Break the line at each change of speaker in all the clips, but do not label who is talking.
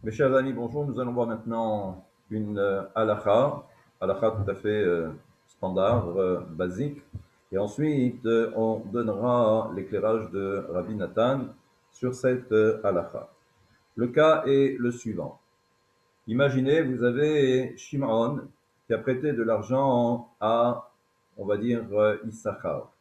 Mes chers amis, bonjour. Nous allons voir maintenant une halakha tout à fait standard, basique. Et ensuite, on donnera l'éclairage de Rabbi Nathan sur cette halakha. Le cas est le suivant. Imaginez, vous avez Shimon qui a prêté de l'argent à, on va dire, Issachar.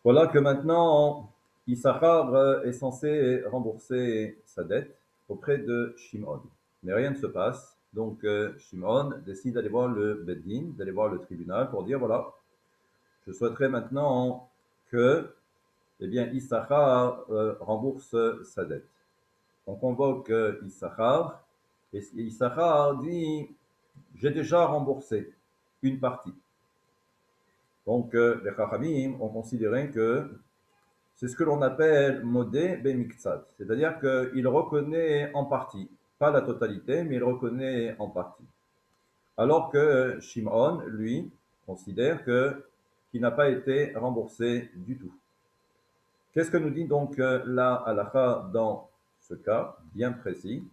Voilà que maintenant, Issachar est censé rembourser sa dette auprès de Shimon. Mais rien ne se passe. Donc Shimon décide d'aller voir le Beddin, d'aller voir le tribunal pour dire, voilà, je souhaiterais maintenant que eh bien, Issachar rembourse sa dette. On convoque Issachar et Issachar dit, j'ai déjà remboursé une partie. Donc les Chachamim ont considéré que c'est ce que l'on appelle modé bemiktsat, c'est-à-dire qu'il reconnaît en partie, pas la totalité, mais il reconnaît en partie. Alors que Shimon, lui, considère qu'il n'a pas été remboursé du tout. Qu'est-ce que nous dit donc la halakha dans ce cas bien précis?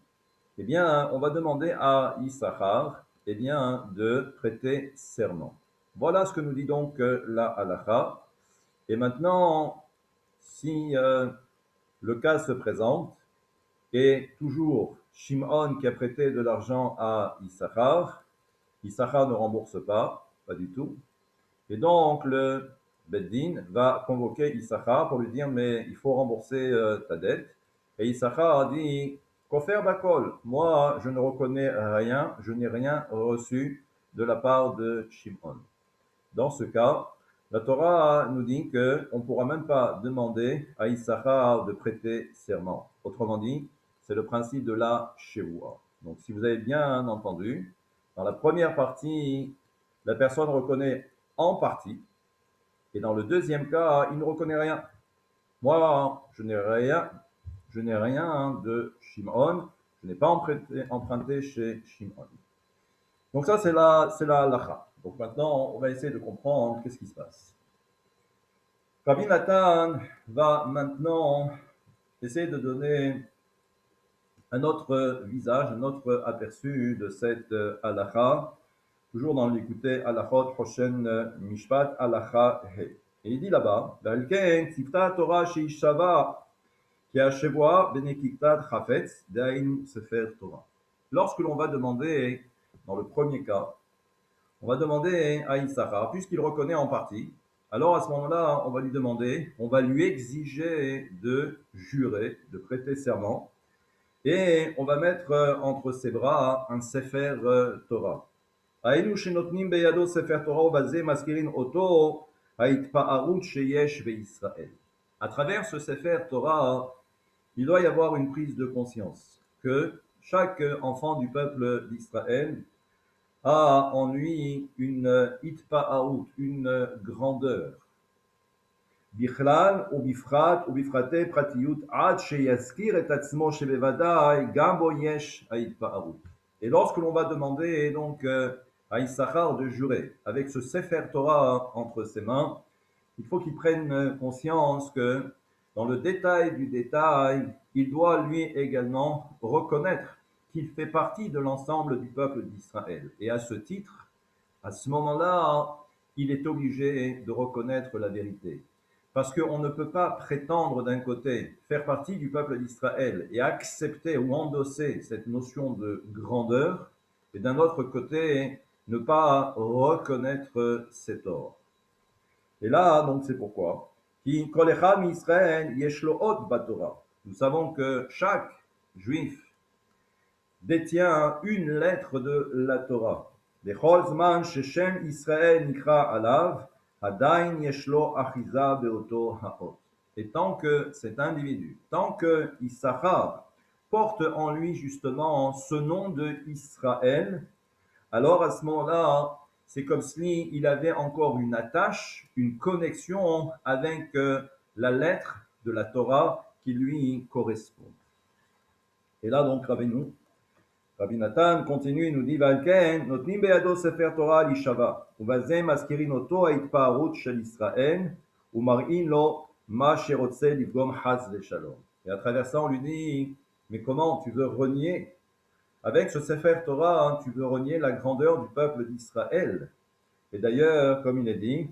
Eh bien, on va demander à Issachar eh bien, de prêter serment. Voilà ce que nous dit donc la halakha. Et maintenant, si le cas se présente et toujours Shimon qui a prêté de l'argent à Issachar, Issachar ne rembourse pas du tout. Et donc le Beddin va convoquer Issachar pour lui dire mais il faut rembourser ta dette. Et Issachar a dit Kofer Bakol, moi je ne reconnais rien, je n'ai rien reçu de la part de Shimon. Dans ce cas, la Torah nous dit qu'on ne pourra même pas demander à Issachar de prêter serment. Autrement dit, c'est le principe de la Shevoua. Donc, si vous avez bien entendu, dans la première partie, la personne reconnaît en partie, et dans le deuxième cas, il ne reconnaît rien. Moi, je n'ai rien de Shimon, je n'ai pas emprunté chez Shimon. Donc ça, c'est la halakha. Donc maintenant, on va essayer de comprendre qu'est-ce qui se passe. Rabbi Nathan va maintenant essayer de donner un autre visage, un autre aperçu de cette halakha, toujours dans l'écouté halachot Hoshen Mishpat halakha he. Et il dit là-bas, Valken tifta Torah sheishava ki hashevoa benekiktat chafetz dain sefer Torah. Lorsque l'on va demander, dans le premier cas, on va demander à Issachar, puisqu'il reconnaît en partie, alors à ce moment-là, on va lui demander, on va lui exiger de jurer, de prêter serment, et on va mettre entre ses bras un Sefer Torah. היינו שנותנים בידו ספר תורה ובזה מזכירים אותו ההתפארות שיש בישראל. À travers ce Sefer Torah, il doit y avoir une prise de conscience que chaque enfant du peuple d'Israël a en lui une itpa'aout, une grandeur. בכלל ובפרט ובפרטי פרטיות עד שיזכיר את עצמו שבוודאי גם בו יש ההתפארות. Et lorsque l'on va demander donc à Issachar de jurer avec ce Sefer Torah entre ses mains, il faut qu'il prenne conscience que dans le détail du détail, il doit lui également reconnaître qu'il fait partie de l'ensemble du peuple d'Israël. Et à ce titre, à ce moment-là, il est obligé de reconnaître la vérité. Parce qu'on ne peut pas prétendre d'un côté faire partie du peuple d'Israël et accepter ou endosser cette notion de grandeur, et d'un autre côté ne pas reconnaître ses torts. Et là, donc, c'est pourquoi. Nous savons que chaque juif détient une lettre de la Torah. בכל זמן ששם ישראל נקרא עליו, עדיין יש לו אחיזה באותו האות. Et tant que cet individu, tant que Issachar porte en lui justement ce nom de Israël, alors à ce moment-là, c'est comme s'il avait encore une attache, une connexion avec la lettre de la Torah qui lui correspond. Et là donc, Rabbi Nathan continue, il nous dit, Valken, notnim beyado sefer Torah l'ishava, ובזה מזכירים אותו ההתפארות של ישראל, ומראים לו מה שרוצה לפגום חס ושלום. Et à travers ça, on lui dit, mais comment tu veux renier? Avec ce Sefer Torah, hein, tu veux renier la grandeur du peuple d'Israël. Et d'ailleurs, comme il est dit,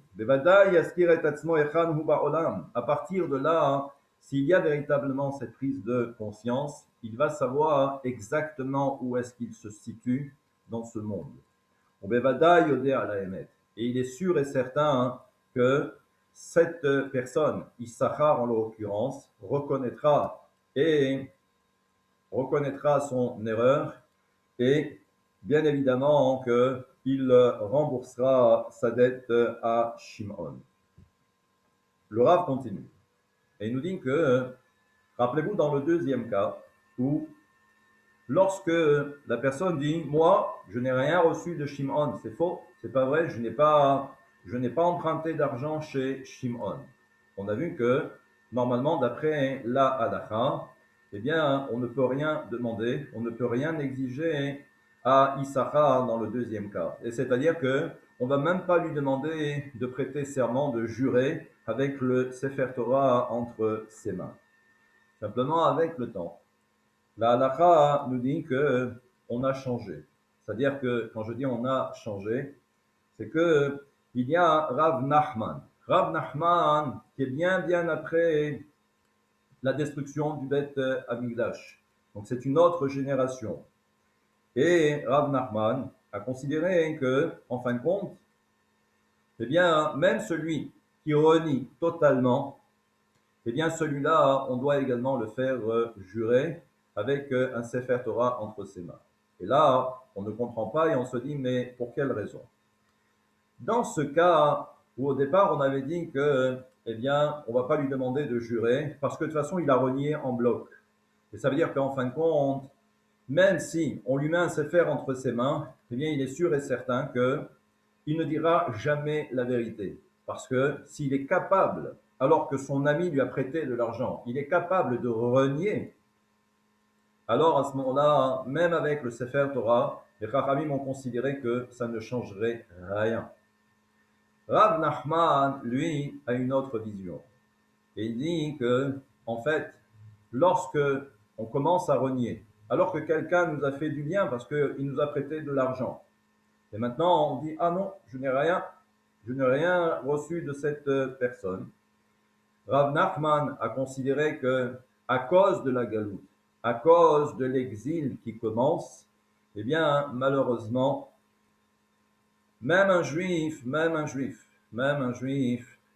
à partir de là, hein, s'il y a véritablement cette prise de conscience, il va savoir exactement où est-ce qu'il se situe dans ce monde. Et il est sûr et certain hein, que cette personne, Issachar en l'occurrence, et reconnaîtra son erreur et bien évidemment qu'il remboursera sa dette à Shimon. Le Rav continue et il nous dit que, rappelez-vous dans le deuxième cas, où lorsque la personne dit moi je n'ai rien reçu de Shimon, c'est faux, c'est pas vrai, je n'ai pas emprunté d'argent chez Shimon. On a vu que normalement d'après la halakha, eh bien on ne peut rien demander, on ne peut rien exiger à Issachar dans le deuxième cas. Et c'est-à-dire que on va même pas lui demander de prêter serment, de jurer avec le Sefer Torah entre ses mains. Simplement avec le temps. La halakha nous dit que on a changé. C'est-à-dire que quand je dis on a changé, c'est que il y a Rav Nachman. Rav Nachman qui est bien après la destruction du Beth Amikdash. Donc c'est une autre génération. Et Rav Nachman a considéré que, en fin de compte, eh bien, même celui qui renie totalement, eh bien, celui-là, on doit également le faire jurer avec un Sefer Torah entre ses mains. Et là, on ne comprend pas et on se dit, mais pour quelle raison? Dans ce cas où au départ, on avait dit que, eh bien, on ne va pas lui demander de jurer parce que de toute façon, il a renié en bloc. Et ça veut dire qu'en fin de compte, même si on lui met un Sefer entre ses mains, eh bien, il est sûr et certain que il ne dira jamais la vérité. Parce que s'il est capable, alors que son ami lui a prêté de l'argent, il est capable de renier, alors à ce moment-là, même avec le Sefer Torah, les Chachamim ont considéré que ça ne changerait rien. Rav Nachman, lui, a une autre vision. Et il dit que, en fait, lorsque on commence à renier, alors que quelqu'un nous a fait du bien parce qu'il nous a prêté de l'argent, et maintenant on dit ah non, je n'ai rien reçu de cette personne. Rav Nachman a considéré que à cause de la galoute, à cause de l'exil qui commence, eh bien malheureusement, même un juif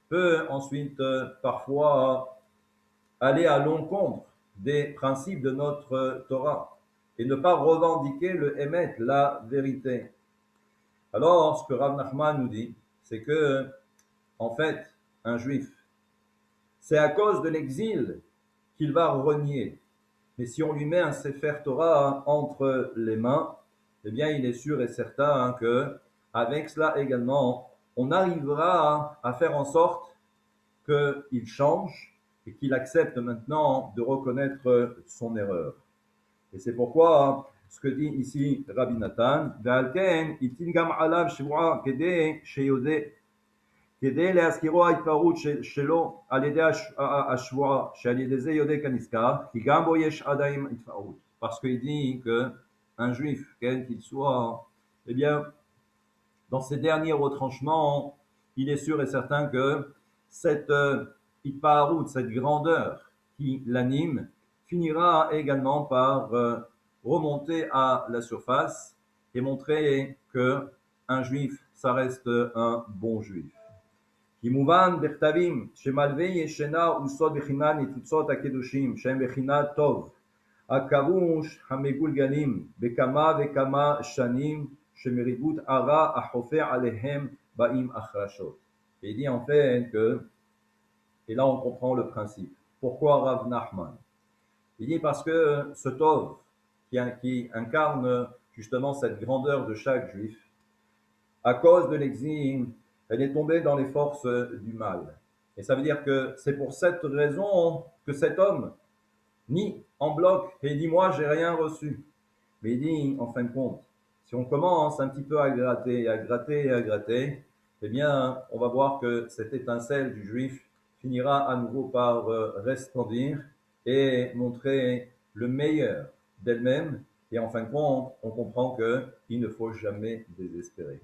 peut ensuite parfois aller à l'encontre des principes de notre Torah et ne pas revendiquer le émet, la vérité. Alors, ce que Rav Nachman nous dit, c'est que, en fait, un juif, c'est à cause de l'exil qu'il va renier. Mais si on lui met un Sefer Torah entre les mains, eh bien, il est sûr et certain que, avec cela également, on arrivera à faire en sorte qu'il change et qu'il accepte maintenant de reconnaître son erreur. Et c'est pourquoi ce que dit ici Rabbi Nathan, כדי להזכירו ההתפרעות שלו על ידי השבועה, שעל ידי זה יודע כנזכר, כי גם בו יש עדיין התפרעות. Parce qu'il dit qu'un juif, quel qu'il soit, eh bien, dans ses derniers retranchements, il est sûr et certain que cette hitparout, cette grandeur qui l'anime, finira également par remonter à la surface et montrer que un juif, ça reste un bon juif. כי מובן בכתבים שמלווה ישנה וסוד בחינת ניצוצות הקדושים שהם בחינת טוב הכבוש המגולגלים בכמה וכמה שנים שמריבות הרע החופה עליהם באים החרשות. Et il dit en fait que, et là on comprend le principe, pourquoi Rav Nachman? Il dit parce que ce Tov qui incarne justement cette grandeur de chaque juif, à cause de l'exil, elle est tombée dans les forces du mal. Et ça veut dire que c'est pour cette raison que cet homme nie en bloc et dit moi j'ai rien reçu. Mais il dit en fin de compte, si on commence un petit peu à gratter, eh bien on va voir que cette étincelle du juif finira à nouveau par resplendir et montrer le meilleur d'elle-même. Et en fin de compte, on comprend qu'il ne faut jamais désespérer.